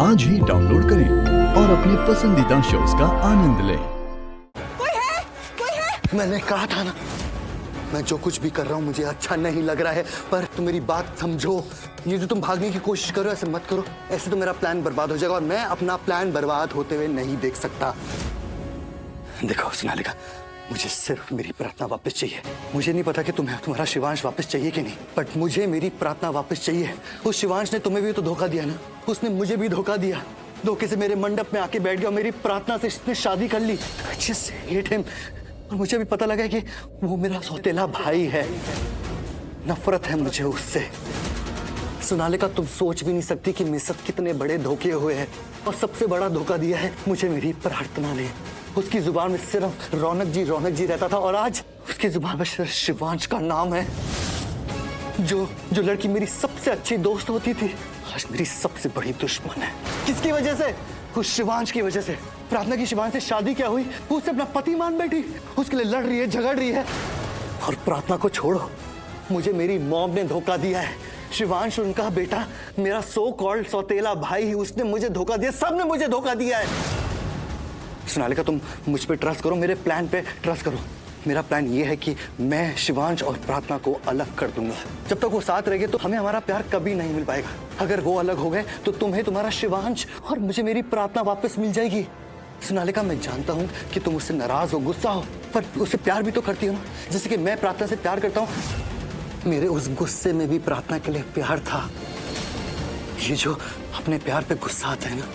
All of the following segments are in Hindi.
आज ही डाउनलोड करें और अपने पसंदीदा शोज का आनंद लें। कोई है? कोई है? मैंने कहा था ना, मैं जो कुछ भी कर रहा हूँ मुझे अच्छा नहीं लग रहा है, पर तुम मेरी बात समझो। ये जो तुम भागने की कोशिश करो, ऐसे मत करो। ऐसे तो मेरा प्लान बर्बाद हो जाएगा और मैं अपना प्लान बर्बाद होते हुए नहीं देख सकता। देखो सोनालिका, मुझे सिर्फ मेरी प्रार्थना वापस चाहिए। मुझे नहीं पता कि तुम्हारा शिवांश वापस चाहिए कि नहीं, बट मुझे मेरी प्रार्थना वापस चाहिए। उस शिवांश ने तुम्हें भी तो धोखा दिया ना, उसने मुझे भी धोखा दिया। धोखे से मेरे मंडप में आके बैठ गया और मेरी प्रार्थना से इसने शादी कर ली। I just hate him। और मुझे भी पता लगा कि वो मेरा सौतेला भाई है। नफरत है मुझे उससे। सोनालिका, तुम सोच भी नहीं सकती कि मेरे साथ कितने बड़े धोखे हुए हैं, और सबसे बड़ा धोखा दिया है मुझे मेरी प्रार्थना ने। उसकी जुबान में सिर्फ रौनक जी रहता था, और आज उसकी जुबान में सिर्फ शिवांश का नाम है। जो लड़की मेरी सबसे अच्छी दोस्त होती थी, आज मेरी सबसे बड़ी दुश्मन है। किसकी वजह से? उस शिवांश की वजह से। प्रार्थना की शिवांश से शादी क्या हुई? वो उसे अपना पति मान बैठी, उसके लिए लड़ रही है, झगड़ रही है। और प्रार्थना को छोड़ो, मुझे मेरी मॉम ने धोखा दिया है। शिवांश उनका बेटा, मेरा सो कॉल्ड सौतेला भाई, उसने मुझे धोखा दिया। सबने मुझे धोखा दिया है। सोनालिका, तुम मुझ पे ट्रस्ट करो, मेरे प्लान पे ट्रस्ट करो। मेरा प्लान ये है कि मैं शिवांश और प्रार्थना को अलग कर दूंगा। जब तक वो साथ रहेंगे तो हमें हमारा प्यार कभी नहीं मिल पाएगा। अगर वो अलग हो गए तो तुम्हें तुम्हारा शिवांश और मुझे मेरी प्रार्थना वापस मिल जाएगी। सोनालिका, मैं जानता हूँ कि तुम उससे नाराज हो, गुस्सा हो, पर उससे प्यार भी तो करती हो ना, जैसे कि मैं प्रार्थना से प्यार करता हूँ। मेरे उस गुस्से में भी प्रार्थना के लिए प्यार था। ये जो अपने प्यार पे गुस्सा आता है ना,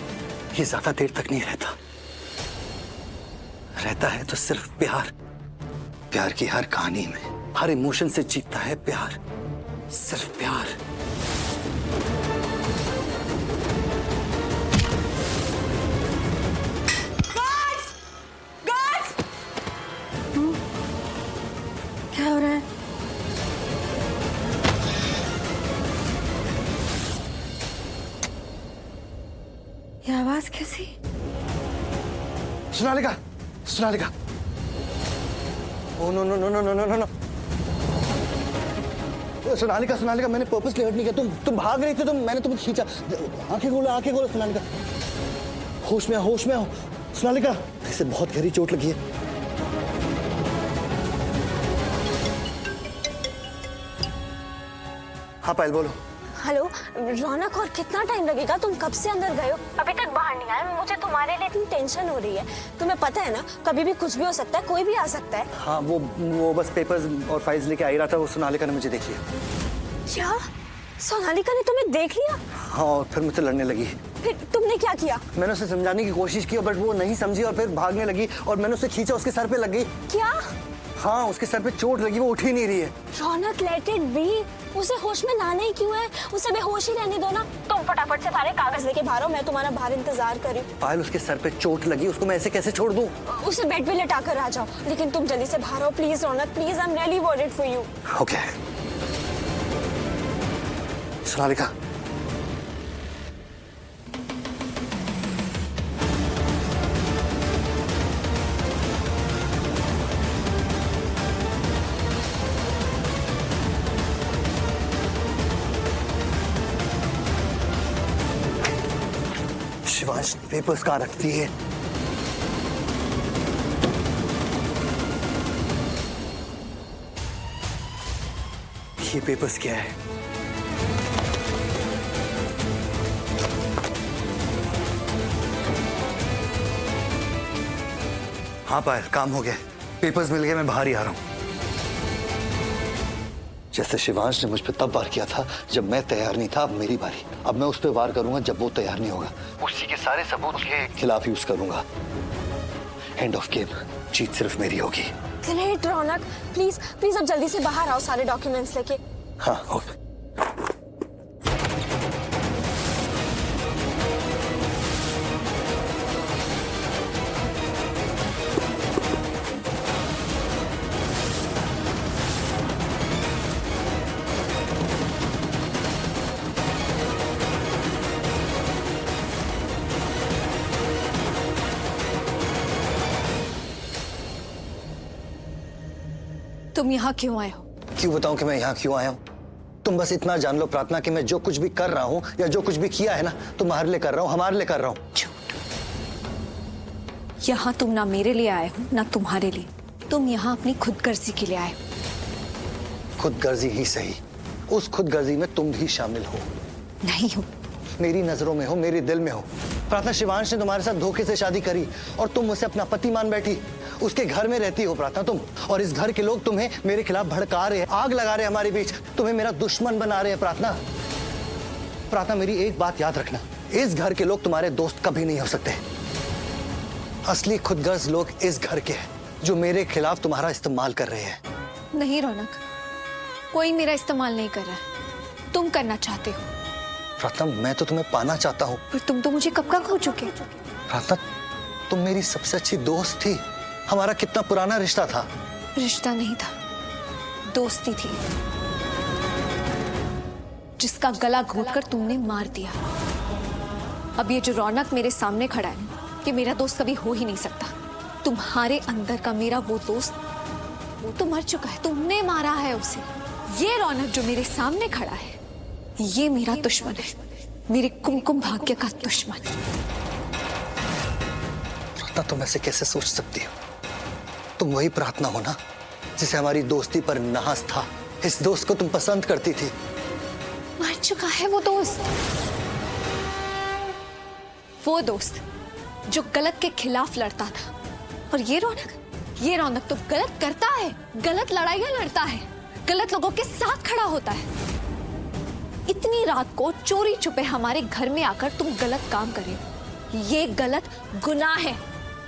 ये ज्यादा देर तक नहीं रहता है तो सिर्फ प्यार की हर कहानी में, हर इमोशन से जीतता है प्यार, सिर्फ प्यार। गार्ड्स! गार्ड्स! क्या हो रहा है? ये आवाज कैसी? Sonalika, Sonalika, oh no no no no no no no. Sonalika, Sonalika, मैंने पर्पसली हर्ट नहीं किया। तुम भाग रही थी, मैंने तुम्हें खींचा। आंखें खोलो सोनालिका। होश में आओ, होश में आओ सोनालिका। इसे बहुत गहरी चोट लगी है। हाँ पायल, बोलो। हेलो रौनक, और कितना टाइम लगेगा? तुम कब से अंदर गए हो, अभी तक बाहर नहीं आए? मुझे तुम्हारे लिए इतनी टेंशन हो रही है। तुम्हें पता है ना, कभी भी कुछ भी हो सकता है, कोई भी आ सकता है। हाँ, वो बस पेपर्स और फाइल्स लेके आ ही रहा था। वो सोनालिका ने मुझे देख लिया। क्या? सोनालिका ने तुम्हें देख लिया? हाँ, और फिर मुझसे लड़ने लगी। फिर तुमने क्या किया? मैंने उसे समझाने की कोशिश की, बट वो नहीं समझी और फिर भागने लगी, और मैंने उसे खींचा, उसके सर पे लग गई। क्या? हाँ, उसके सर पे चोट लगी, वो उठ ही नहीं रही है। रौनक, लेट इट बी। उसे होश में लाना ही क्यों है? उसे बेहोश ही रहने दो ना। तुम फटाफट से सारे कागज लेके बाहर आओ, मैं तुम्हारा बाहर इंतजार कर रही हूँ। पायल, उसके सर पे चोट लगी, उसको मैं ऐसे कैसे छोड़ दूँ? उसे बेड पे लेटा कर आ जाओ, लेकिन तुम जल्दी से बाहर आओ please. Raunak please, I am really worried for you. Okay Sonalika, Shivansh papers कहाँ रखती है? ये पेपर्स क्या है? हाँ पायल, काम हो गया, पेपर्स मिल गए, मैं बाहर ही आ रहा हूं। जैसे शिवांश ने मुझ पर तब वार किया था जब मैं तैयार नहीं था, अब मेरी बारी। अब मैं उस पर वार करूंगा जब वो तैयार नहीं होगा। उसी के सारे सबूत उसके खिलाफ यूज करूंगा। एंड ऑफ गेम, जीत सिर्फ मेरी होगी। ग्रेट रौनक, प्लीज प्लीज अब जल्दी से बाहर आओ सारे डॉक्यूमेंट्स लेके। हाँ, ओके। तुम यहाँ क्यों आए हो? क्यों बताऊं कि मैं यहाँ क्यों आया हूँ? तुम बस इतना जान लो प्रार्थना कि मैं जो कुछ भी कर रहा हूँ या जो कुछ भी किया है ना, तुम्हारे लिए कर रहा हूँ, हमारे लिए कर रहा हूँ। झूठ। यहाँ तुम ना मेरे लिए आए हो ना तुम्हारे लिए, तुम यहाँ अपनी खुदगर्जी के लिए आए हो। खुदगर्जी ही सही, उस खुदगर्जी में तुम भी शामिल हो। नहीं हो। मेरी नजरों में हो, मेरे दिल में हो। प्रार्थना, शिवांश ने तुम्हारे साथ धोखे से शादी करी और तुम उसे अपना पति मान बैठी। उसके घर में रहती हो प्रार्थना तुम, और इस घर के लोग तुम्हें मेरे खिलाफ भड़का रहे हैं, आग लगा रहे हैं हमारे बीच, तुम्हें मेरा दुश्मन बना रहे हैं प्रार्थना। प्रार्थना, मेरी एक बात याद रखना, इस घर के लोग तुम्हारे दोस्त कभी नहीं हो सकते। असली खुदगर्ज लोग इस घर के हैं जो मेरे खिलाफ तुम्हारा इस्तेमाल कर रहे हैं। नहीं रौनक, कोई मेरा इस्तेमाल नहीं कर रहा है, तुम करना चाहते हो। प्रार्थना, मैं तो तुम्हें पाना चाहता हूँ। पर तुम तो मुझे कब का खो चुके। प्रार्थना, तुम मेरी सबसे अच्छी दोस्त थी। हमारा कितना पुराना रिश्ता था। रिश्ता नहीं था, दोस्ती थी, जिसका गला घोटकर तुमने मार दिया। अब ये जो रौनक मेरे सामने खड़ा है, कि मेरा दोस्त कभी हो ही नहीं सकता। तुम्हारे अंदर का मेरा वो दोस्त, वो तो मर चुका है, तुमने मारा है उसे। ये रौनक जो मेरे सामने खड़ा है, ये मेरा दुश्मन है, मेरे कुमकुम भाग्य का दुश्मन। प्रार्थना, तुम ऐसे कैसे सोच सकती हो? तुम वही प्रार्थना हो ना जिसे हमारी दोस्ती पर नाज था। इस दोस्त को तुम पसंद करती थी। मर चुका है वो दोस्त, वो दोस्त जो गलत के खिलाफ लड़ता था। और ये रौनक तो गलत करता है, गलत लड़ाइयां लड़ता है, गलत लोगों के साथ खड़ा होता है। इतनी रात को चोरी छुपे हमारे घर में आकर तुम गलत काम कर रहे हो, ये गलत गुनाह है।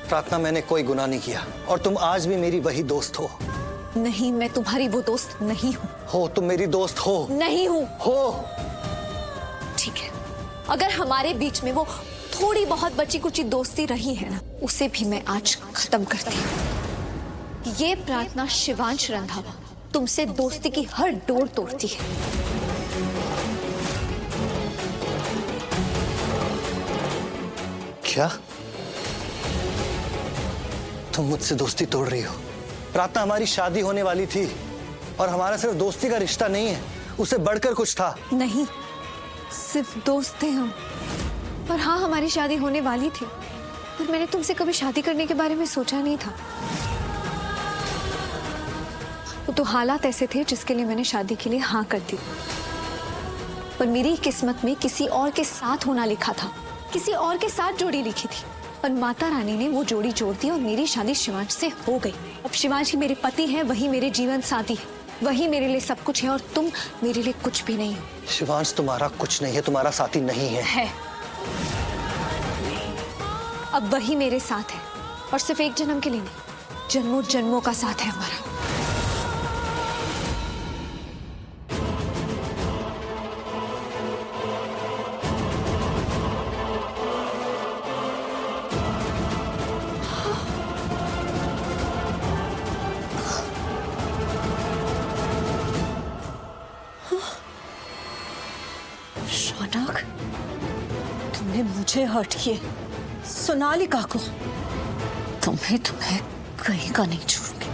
प्रार्थना, मैंने कोई गुनाह नहीं किया और तुम आज भी मेरी वही दोस्त हो। नहीं, मैं तुम्हारी वो दोस्त नहीं हूँ। हो, तुम मेरी दोस्त हो। नहीं हूँ। हो। ठीक है, अगर हमारे बीच में वो थोड़ी बहुत बची कुची दोस्ती रही है ना, उसे भी मैं आज खत्म करती हूँ। ये प्रार्थना शिवांश रंधावा तुमसे दोस्ती की हर डोर तोड़ती है। क्या तुम मुझसे दोस्ती तोड़ रही हो? प्रार्थना, हमारी शादी होने वाली थी और हमारा सिर्फ दोस्ती का रिश्ता नहीं है, उससे बढ़कर कुछ था। नहीं, सिर्फ दोस्त थे हम। और हाँ, हमारी शादी होने वाली थी, पर मैंने तुमसे कभी शादी करने के बारे में सोचा नहीं था। वो तो हालात ऐसे थे जिसके लिए मैंने शादी के लिए हाँ कर दी। पर मेरी किस्मत में किसी और के साथ होना लिखा था, किसी और के साथ जोड़ी लिखी थी, और माता रानी ने वो जोड़ी जोड़ दी और मेरी शादी शिवांश से हो गई। अब शिवांश ही मेरे पति हैं, वही मेरे जीवन साथी है, वही मेरे लिए सब कुछ है, और तुम मेरे लिए कुछ भी नहीं हो। शिवांश तुम्हारा कुछ नहीं है, तुम्हारा साथी नहीं है। अब वही मेरे साथ है, और सिर्फ एक जन्म के लिए नहीं, जन्मों जन्मों का साथ है हमारा। रौनक, तुमने मुझे हर्ट किए, सोनालिका को। तुम्हें कहीं का नहीं छोड़ूंगी।